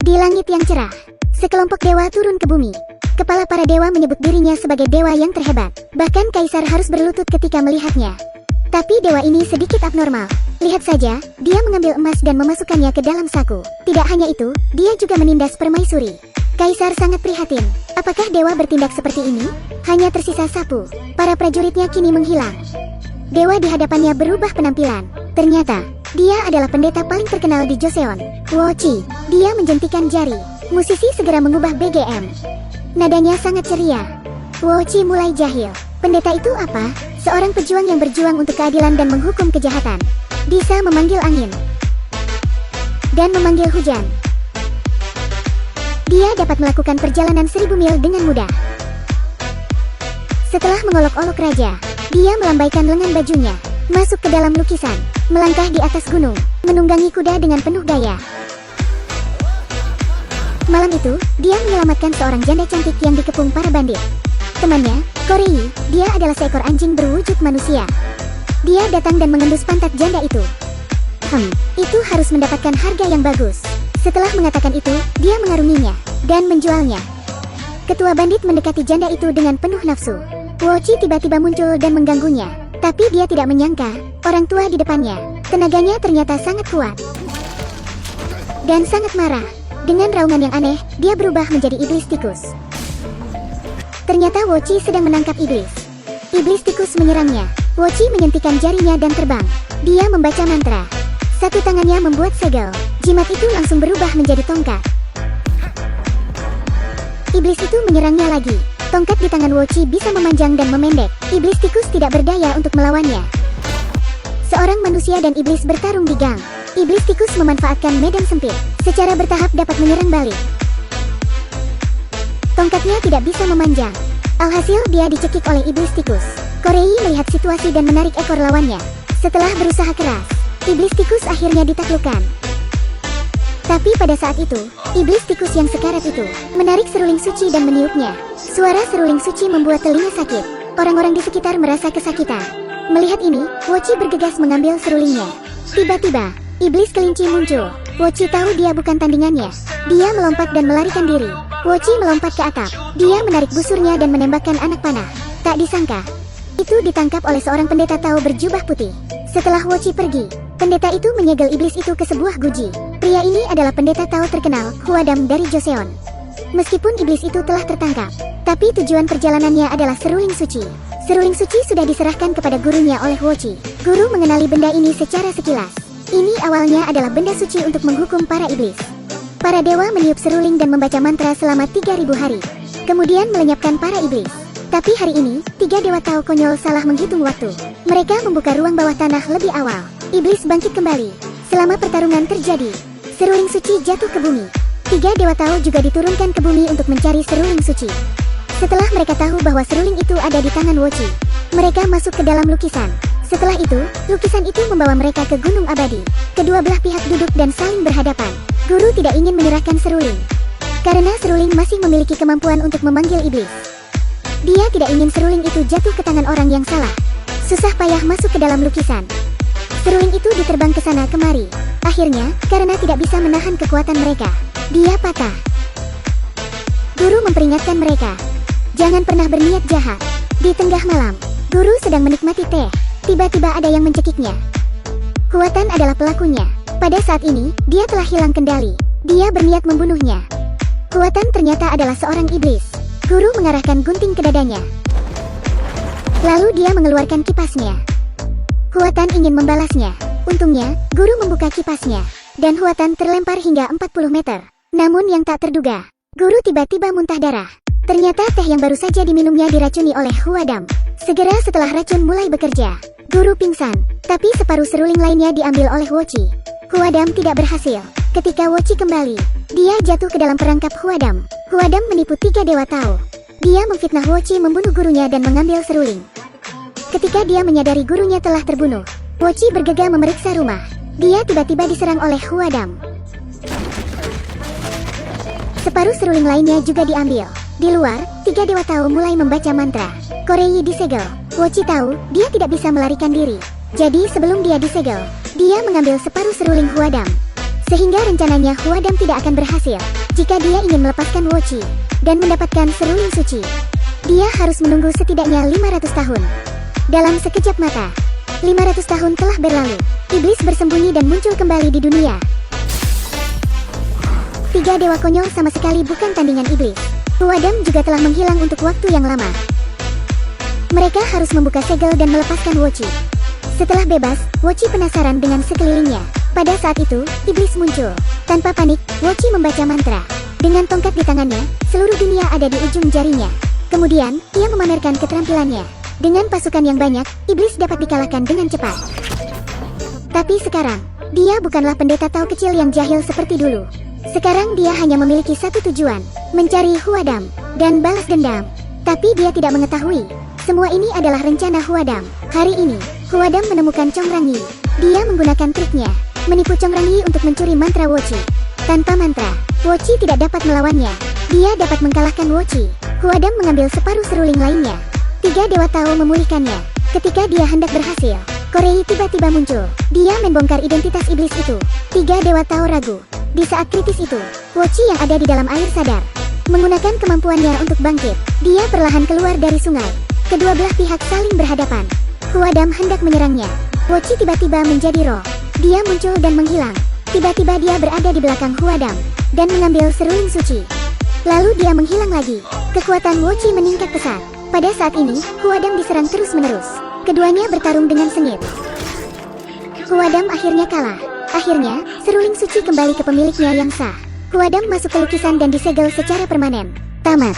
Di langit yang cerah, sekelompok dewa turun ke bumi. Kepala para dewa menyebut dirinya sebagai dewa yang terhebat. Bahkan kaisar harus berlutut ketika melihatnya. Tapi dewa ini sedikit abnormal. Lihat saja, dia mengambil emas dan memasukkannya ke dalam saku. Tidak hanya itu, dia juga menindas permaisuri. Kaisar sangat prihatin. Apakah dewa bertindak seperti ini? Hanya tersisa sapu. Para prajuritnya kini menghilang. Dewa di hadapannya berubah penampilan. Ternyata, dia adalah pendeta paling terkenal di Joseon, Wo-Chi. Dia menjentikan jari. Musisi segera mengubah BGM. Nadanya sangat ceria. Wo-Chi mulai jahil. Pendeta itu apa? Seorang pejuang yang berjuang untuk keadilan dan menghukum kejahatan. Bisa memanggil angin dan memanggil hujan. Dia dapat melakukan perjalanan 1000 mil dengan mudah. Setelah mengolok-olok raja, dia melambaikan lengan bajunya, masuk ke dalam lukisan, melangkah di atas gunung, menunggangi kuda dengan penuh gaya. Malam itu, dia menyelamatkan seorang janda cantik yang dikepung para bandit. Temannya, Korei, dia adalah seekor anjing berwujud manusia. Dia datang dan mengendus pantat janda itu. Itu harus mendapatkan harga yang bagus. Setelah mengatakan itu, dia mengarunginya dan menjualnya. Ketua bandit mendekati janda itu dengan penuh nafsu. Wo-Chi tiba-tiba muncul dan mengganggunya. Tapi dia tidak menyangka, orang tua di depannya, tenaganya ternyata sangat kuat dan sangat marah. Dengan raungan yang aneh, dia berubah menjadi iblis tikus. Ternyata Wo-Chi sedang menangkap iblis. Iblis tikus menyerangnya. Wo-Chi menyentikan jarinya dan terbang. Dia membaca mantra. Satu tangannya membuat segel. Jimat itu langsung berubah menjadi tongkat. Iblis itu menyerangnya lagi. Tongkat di tangan Wo-Chi bisa memanjang dan memendek. Iblis tikus tidak berdaya untuk melawannya. Seorang manusia dan iblis bertarung di gang. Iblis tikus memanfaatkan medan sempit. Secara bertahap dapat menyerang balik. Tongkatnya tidak bisa memanjang. Alhasil dia dicekik oleh iblis tikus. Korei melihat situasi dan menarik ekor lawannya. Setelah berusaha keras, iblis tikus akhirnya ditaklukkan. Tapi pada saat itu, iblis tikus yang sekarat itu menarik seruling suci dan meniupnya. Suara seruling suci membuat telinga sakit. Orang-orang di sekitar merasa kesakitan. Melihat ini, Wo-Chi bergegas mengambil serulingnya. Tiba-tiba, iblis kelinci muncul. Wo-Chi tahu dia bukan tandingannya. Dia melompat dan melarikan diri. Wo-Chi melompat ke atap. Dia menarik busurnya dan menembakkan anak panah. Tak disangka, itu ditangkap oleh seorang pendeta Tao berjubah putih. Setelah Wo-Chi pergi, pendeta itu menyegel iblis itu ke sebuah guji. Pria ini adalah pendeta Tao terkenal, Huadam dari Joseon. Meskipun iblis itu telah tertangkap, tapi tujuan perjalanannya adalah seruling suci. Seruling suci sudah diserahkan kepada gurunya oleh Wo-Chi. Guru mengenali benda ini secara sekilas. Ini awalnya adalah benda suci untuk menghukum para iblis. Para dewa meniup seruling dan membaca mantra selama 3000 hari. Kemudian melenyapkan para iblis. Tapi hari ini, 3 dewa Tao konyol salah menghitung waktu. Mereka membuka ruang bawah tanah lebih awal. Iblis bangkit kembali. Selama pertarungan terjadi, seruling suci jatuh ke bumi. 3 dewa Tao juga diturunkan ke bumi untuk mencari seruling suci. Setelah mereka tahu bahwa seruling itu ada di tangan Wo-Chi, mereka masuk ke dalam lukisan. Setelah itu, lukisan itu membawa mereka ke Gunung Abadi. Kedua belah pihak duduk dan saling berhadapan. Guru tidak ingin menyerahkan seruling, karena seruling masih memiliki kemampuan untuk memanggil iblis. Dia tidak ingin seruling itu jatuh ke tangan orang yang salah. Susah payah masuk ke dalam lukisan. Seruling itu diterbang ke sana kemari. Akhirnya, karena tidak bisa menahan kekuatan mereka, dia patah. Guru memperingatkan mereka, jangan pernah berniat jahat. Di tengah malam, guru sedang menikmati teh. Tiba-tiba ada yang mencekiknya. Huatan adalah pelakunya. Pada saat ini, dia telah hilang kendali. Dia berniat membunuhnya. Huatan ternyata adalah seorang iblis. Guru mengarahkan gunting ke dadanya. Lalu dia mengeluarkan kipasnya. Huatan ingin membalasnya. Untungnya, guru membuka kipasnya. Dan Huatan terlempar hingga 40 meter. Namun yang tak terduga, guru tiba-tiba muntah darah. Ternyata teh yang baru saja diminumnya diracuni oleh Huadam. Segera setelah racun mulai bekerja, guru pingsan. Tapi separuh seruling lainnya diambil oleh Wo-Chi. Huadam tidak berhasil. Ketika Wo-Chi kembali, dia jatuh ke dalam perangkap Huadam. Huadam menipu 3 dewa Tao. Dia memfitnah Wo-Chi membunuh gurunya dan mengambil seruling. Ketika dia menyadari gurunya telah terbunuh, Wo-Chi bergegas memeriksa rumah. Dia tiba-tiba diserang oleh Huadam. Separuh seruling lainnya juga diambil. Di luar, 3 dewa Tao mulai membaca mantra. Korei disegel. Wo-Chi tahu, dia tidak bisa melarikan diri. Jadi sebelum dia disegel, dia mengambil separuh seruling Huadam. Sehingga rencananya Huadam tidak akan berhasil jika dia ingin melepaskan Wochi dan mendapatkan seruling suci. Dia harus menunggu setidaknya 500 tahun. Dalam sekejap mata, 500 tahun telah berlalu. Iblis bersembunyi dan muncul kembali di dunia. 3 dewa konyol sama sekali bukan tandingan iblis. Huadam juga telah menghilang untuk waktu yang lama. Mereka harus membuka segel dan melepaskan Wochi. Setelah bebas, Wochi penasaran dengan sekelilingnya. Pada saat itu, iblis muncul. Tanpa panik, Wochi membaca mantra. Dengan tongkat di tangannya, seluruh dunia ada di ujung jarinya. Kemudian, ia memamerkan keterampilannya. Dengan pasukan yang banyak, iblis dapat dikalahkan dengan cepat. Tapi sekarang, dia bukanlah pendeta Tao kecil yang jahil seperti dulu. Sekarang dia hanya memiliki satu tujuan, mencari Huadam dan balas dendam. Tapi dia tidak mengetahui, semua ini adalah rencana Huadam. Hari ini, Huadam menemukan Chongrangi. Dia menggunakan triknya, menipu Chongrangi untuk mencuri mantra Wochi. Tanpa mantra, Wochi tidak dapat melawannya. Dia dapat mengalahkan Wochi. Huadam mengambil separuh seruling lainnya. 3 dewa Tao memulihkannya. Ketika dia hendak berhasil, Korei tiba-tiba muncul. Dia membongkar identitas iblis itu. 3 dewa Tao ragu. Di saat kritis itu, Wochi yang ada di dalam air sadar. Menggunakan kemampuannya untuk bangkit, dia perlahan keluar dari sungai. Kedua belah pihak saling berhadapan. Huadam hendak menyerangnya. Wochi tiba-tiba menjadi roh. Dia muncul dan menghilang. Tiba-tiba dia berada di belakang Huadam dan mengambil seruling suci. Lalu dia menghilang lagi. Kekuatan Wochi meningkat pesat. Pada saat ini, Huadam diserang terus-menerus. Keduanya bertarung dengan sengit. Huadam akhirnya kalah. Akhirnya, seruling suci kembali ke pemiliknya yang sah. Huadam masuk ke lukisan dan disegel secara permanen. Tamat.